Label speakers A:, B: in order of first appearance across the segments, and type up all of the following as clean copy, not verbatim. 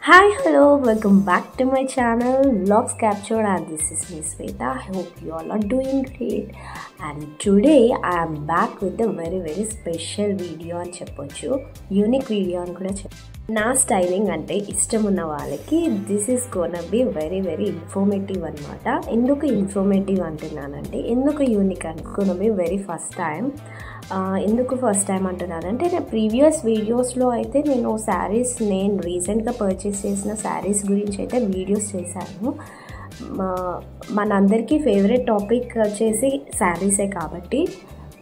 A: Hi, hello, welcome back to my channel Vlogs Captured, and this is Miss Sweta. I hope you all are doing great. And today I am back with a very special video అని చెప్పొచ్చు, unique video అని కూడా చెప్పొచ్చు. నా styling అంటే ఇష్టం ఉన్న వాళ్ళకి this is gonna be very informative అనమాట. ఎందుకు ఇన్ఫర్మేటివ్ అంటున్నానంటే, ఎందుకు యూనిక్ అనుకున్న బి వెరీ ఫస్ట్ టైం. ఎందుకు ఫస్ట్ టైం అంటున్నానంటే, నేను ప్రీవియస్ వీడియోస్లో అయితే నేను శారీస్, నేను రీసెంట్గా పర్చేస్ చేసిన శారీస్ గురించి అయితే వీడియోస్ చేశాను. మనందరికీ ఫేవరెట్ టాపిక్ వచ్చేసి శారీసే కాబట్టి,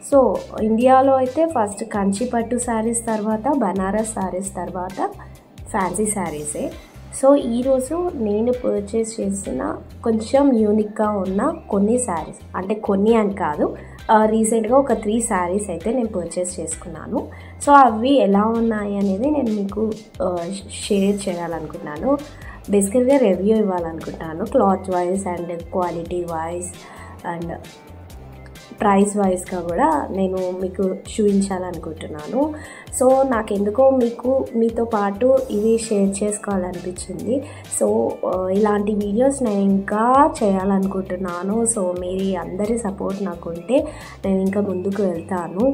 A: సో ఇండియాలో అయితే ఫస్ట్ కంచి పట్టు శారీస్, తర్వాత బనారస్ శారీస్, తర్వాత ఫ్యాన్సీ శారీసే. సో ఈరోజు నేను పర్చేస్ చేసిన కొంచెం యూనిక్గా ఉన్న కొన్ని శారీస్, అంటే కొన్ని అని కాదు, రీసెంట్గా ఒక 3 శారీస్ అయితే నేను పర్చేస్ చేసుకున్నాను. సో అవి ఎలా ఉన్నాయి అనేది నేను మీకు షేర్ చేయాలనుకుంటున్నాను. బేసికల్గా రివ్యూ ఇవ్వాలనుకుంటున్నాను, cloth wise and quality wise and price వైజ్గా కూడా నేను మీకు చూపించాలనుకుంటున్నాను. సో నాకెందుకో మీతో పాటు ఇది షేర్ చేసుకోవాలనిపించింది. సో ఇలాంటి వీడియోస్ నేను ఇంకా చేయాలనుకుంటున్నాను. సో మీరు అందరి సపోర్ట్ నాకు ఉంటే నేను ఇంకా ముందుకు వెళ్తాను.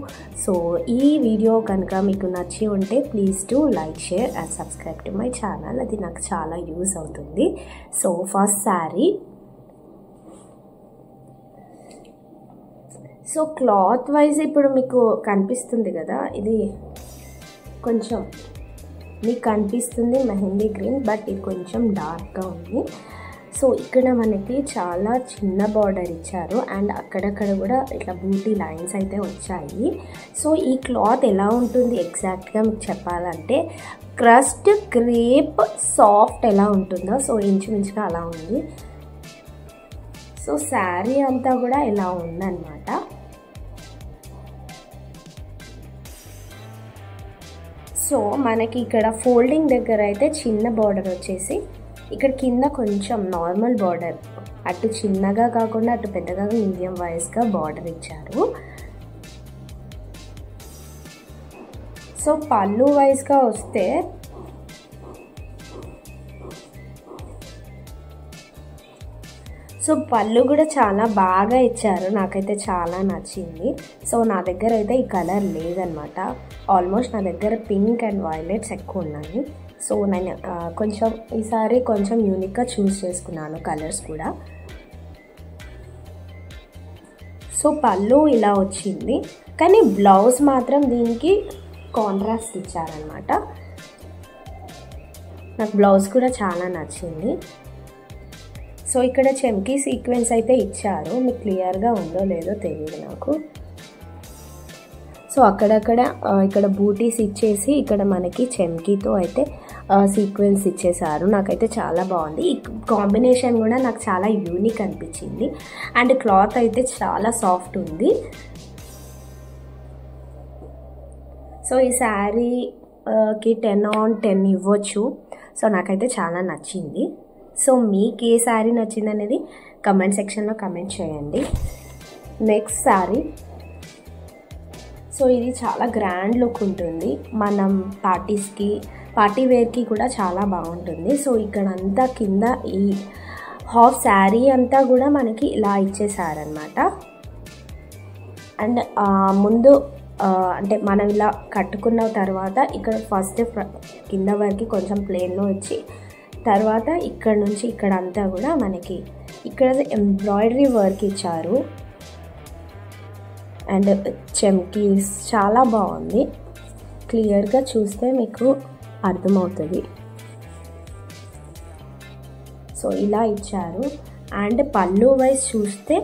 A: సో ఈ వీడియో కనుక మీకు నచ్చి ఉంటే please to like, share and subscribe to my channel. అది నాకు చాలా యూజ్ అవుతుంది. So first sari. So cloth wise ఇప్పుడు మీకు కనిపిస్తుంది కదా, ఇది కొంచెం మీకు కనిపిస్తుంది మెహందీ గ్రీన్, బట్ ఇది కొంచెం డార్క్గా ఉంది. సో ఇక్కడ మనకి చాలా చిన్న బార్డర్ ఇచ్చారు అండ్ అక్కడక్కడ కూడా ఇట్లా బూటీ లైన్స్ అయితే వచ్చాయి. సో ఈ క్లాత్ ఎలా ఉంటుంది ఎగ్జాక్ట్గా మీకు చెప్పాలంటే, క్రస్ట్ క్రేప్ సాఫ్ట్ ఎలా ఉంటుందో సో ఇంచుమించుగా అలా ఉంది. సో శారీ అంతా కూడా ఇలా ఉందన్నమాట. సో మనకి ఇక్కడ ఫోల్డింగ్ దగ్గర అయితే చిన్న బార్డర్ వచ్చేసి, ఇక్కడ కింద కొంచెం నార్మల్ బార్డర్, అటు చిన్నగా కాకుండా అటు పెద్దగా మీడియం వైజ్గా బార్డర్ ఇచ్చారు. సో పళ్ళు వైజ్గా వస్తే సో పళ్ళు కూడా చాలా బాగా ఇచ్చారు, నాకైతే చాలా నచ్చింది. సో నా దగ్గర అయితే ఈ కలర్ లేదనమాట. ఆల్మోస్ట్ నా దగ్గర పింక్ అండ్ వైలెట్స్ ఎక్కువ ఉన్నాయి. సో నేను కొంచెం ఈసారి కొంచెం యూనిక్గా చూస్ చేసుకున్నాను కలర్స్ కూడా. సో పళ్ళు ఇలా వచ్చింది, కానీ బ్లౌజ్ మాత్రం దీనికి కాంట్రాస్ట్ ఇచ్చారనమాట. నాకు బ్లౌజ్ కూడా చాలా నచ్చింది. సో ఇక్కడ చెమ్కీ సీక్వెన్స్ అయితే ఇచ్చారు, మీకు క్లియర్గా ఉందో లేదో తెలియదు నాకు. సో అక్కడక్కడ ఇక్కడ బూటీస్ ఇచ్చేసి ఇక్కడ మనకి చెమ్కీతో అయితే సీక్వెన్స్ ఇచ్చేసారు. నాకైతే చాలా బాగుంది. ఈ కాంబినేషన్ కూడా నాకు చాలా యూనిక్ అనిపించింది. అండ్ క్లాత్ అయితే చాలా సాఫ్ట్ ఉంది. సో ఈ శారీకి 10/10 ఇవ్వచ్చు. సో నాకైతే చాలా నచ్చింది. సో మీకు ఏ శారీ నచ్చింది అనేది కమెంట్ సెక్షన్లో కమెంట్ చేయండి. నెక్స్ట్ శారీ. సో ఇది చాలా గ్రాండ్ లుక్ ఉంటుంది, మనం పార్టీ వేర్కి కూడా చాలా బాగుంటుంది. సో ఇక్కడ అంతా కింద ఈ హాఫ్ శారీ అంతా కూడా మనకి ఇలా ఇచ్చేసారనమాట. అండ్ ముందు అంటే మనం ఇలా కట్టుకున్న తర్వాత ఇక్కడ ఫస్ట్ కింద వరకు కొంచెం ప్లెయిన్లో వచ్చి, తర్వాత ఇక్కడ నుంచి ఇక్కడ అంతా కూడా మనకి ఇక్కడ ఎంబ్రాయిడరీ వర్క్ ఇచ్చారు అండ్ చెమ్కీస్ చాలా బాగుంది. క్లియర్గా చూస్తే మీకు అర్థమవుతుంది. సో ఇలా ఇచ్చారు. అండ్ పళ్ళు వైజ్ చూస్తే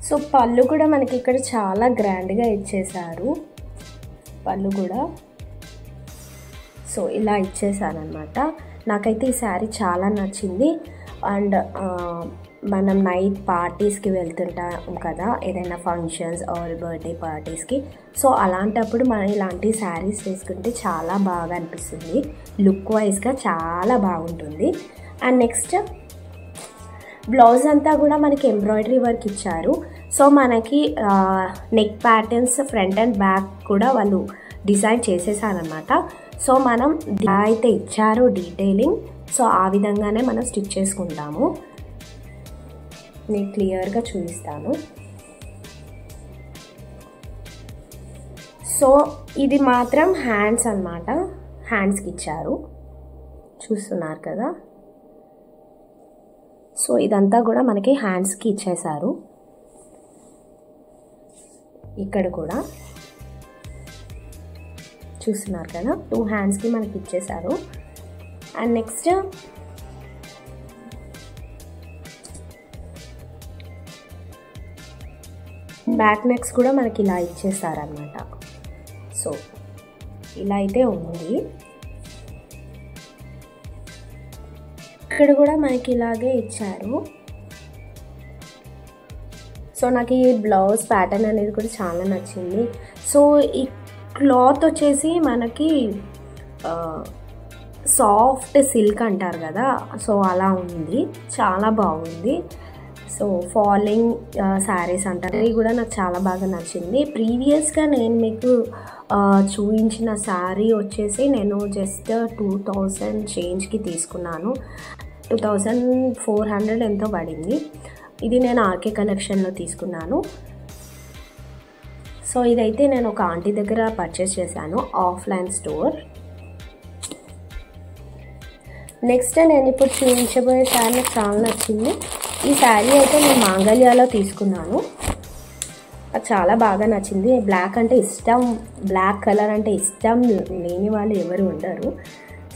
A: సో పళ్ళు కూడా మనకి ఇక్కడ చాలా గ్రాండ్గా ఇచ్చేసారు పళ్ళు కూడా. సో ఇలా ఇచ్చేసారనమాట. నాకైతే ఈ శారీ చాలా నచ్చింది. అండ్ మనం నైట్ పార్టీస్కి వెళ్తుంటాం కదా, ఏదైనా ఫంక్షన్స్ ఆర్ బర్త్డే పార్టీస్కి. సో అలాంటప్పుడు మనం ఇలాంటి శారీస్ వేసుకుంటే చాలా బాగా అనిపిస్తుంది, లుక్ వైజ్గా చాలా బాగుంటుంది. అండ్ నెక్స్ట్ బ్లౌజ్ అంతా కూడా మనకి ఎంబ్రాయిడరీ వర్క్ ఇచ్చారు. సో మనకి neck patterns front and back కూడా వాళ్ళు డిజైన్ చేసేసారనమాట. సో మనం ఎలా అయితే ఇచ్చారో డీటెయిలింగ్, సో ఆ విధంగానే మనం స్టిచ్ చేసుకుంటాము. నేను క్లియర్గా చూపిస్తాను. సో ఇది మాత్రం హ్యాండ్స్ అన్నమాట, హ్యాండ్స్కి ఇచ్చారు, చూస్తున్నారు కదా. సో ఇదంతా కూడా మనకి హ్యాండ్స్కి ఇచ్చేసారు. ఇక్కడ కూడా చూస్తున్నారు కదా, 2 హ్యాండ్స్కి మనకి ఇచ్చేసారు. అండ్ నెక్స్ట్ బ్యాక్ నెక్స్ కూడా మనకి ఇలా ఇచ్చేసారనమాట. సో ఇలా అయితే ఉంది. ఇక్కడ కూడా మనకి ఇలాగే ఇచ్చారు. సో నాకు ఈ బ్లౌజ్ ప్యాటర్న్ అనేది కూడా చాలా నచ్చింది. సో ఈ క్లాత్ వచ్చేసి మనకి సాఫ్ట్ సిల్క్ అంటారు కదా, సో అలా ఉంది, చాలా బాగుంది. సో ఫాలింగ్ శారీస్ అంటారు, ఇది కూడా నాకు చాలా బాగా నచ్చింది. ప్రీవియస్గా నేను మీకు చూపించిన శారీ వచ్చేసి నేను జస్ట్ 2000 చేంజ్కి తీసుకున్నాను, 2400 ఎంతో పడింది. ఇది నేను ఆర్కే కలెక్షన్లో తీసుకున్నాను. సో ఇదైతే నేను ఒక ఆంటీ దగ్గర పర్చేస్ చేశాను, ఆఫ్లైన్ స్టోర్. నెక్స్ట్ నేను ఇప్పుడు చూపించబోయే శారీ నాకు చాలా నచ్చింది. ఈ శారీ అయితే నేను మాంగళ్యాలో తీసుకున్నాను, నాకు చాలా బాగా నచ్చింది. బ్లాక్ అంటే ఇష్టం, బ్లాక్ కలర్ అంటే ఇష్టం లేని వాళ్ళు ఎవరు ఉండరు.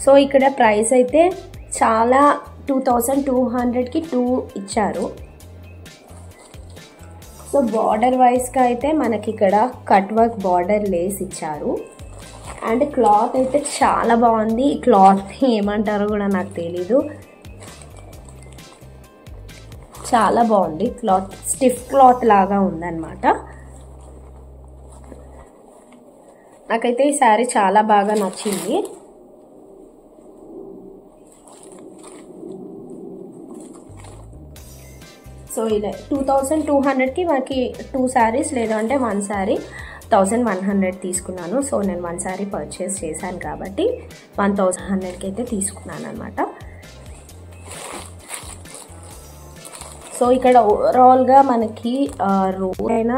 A: సో ఇక్కడ ప్రైస్ అయితే చాలా 2200కి 2 ఇచ్చారు. సో బార్డర్ వైజ్గా అయితే మనకి ఇక్కడ కట్ వర్క్ బార్డర్ లేస్ ఇచ్చారు. అండ్ క్లాత్ అయితే చాలా బాగుంది. ఈ క్లాత్ ఏమంటారో కూడా నాకు తెలీదు, చాలా బాగుంది క్లాత్, స్టిఫ్ క్లాత్ లాగా ఉందన్నమాట. నాకైతే ఈ శారీ చాలా బాగా నచ్చింది. సో ఇలా 2200కి మనకి 2 శారీస్ లేదంటే 1 శారీ 1100 తీసుకున్నాను. సో నేను 1 శారీ పర్చేస్ చేశాను కాబట్టి 1100కి అయితే తీసుకున్నాను అనమాట. సో ఇక్కడ ఓవరాల్గా మనకి అయినా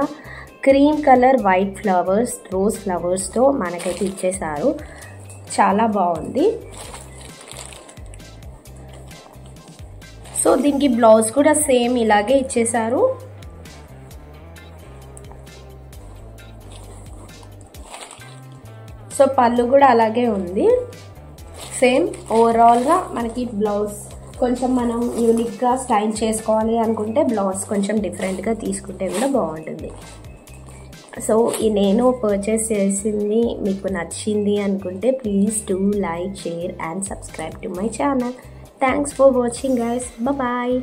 A: cream colour white flowers, rose ఫ్లవర్స్తో మనకైతే ఇచ్చేసారు, చాలా బాగుంది. సో దీనికి బ్లౌజ్ కూడా సేమ్ ఇలాగే ఇచ్చేసారు. సో పళ్ళు కూడా అలాగే ఉంది సేమ్. ఓవరాల్గా మనకి బ్లౌజ్ కొంచెం మనం యూనిక్గా స్టైల్ చేసుకోవాలి అనుకుంటే బ్లౌజ్ కొంచెం డిఫరెంట్గా తీసుకుంటే కూడా బాగుంటుంది. సో నేను పర్చేస్ చేసింది మీకు నచ్చింది అనుకుంటే please do like, share and subscribe to my channel. Thanks for watching guys. Bye bye.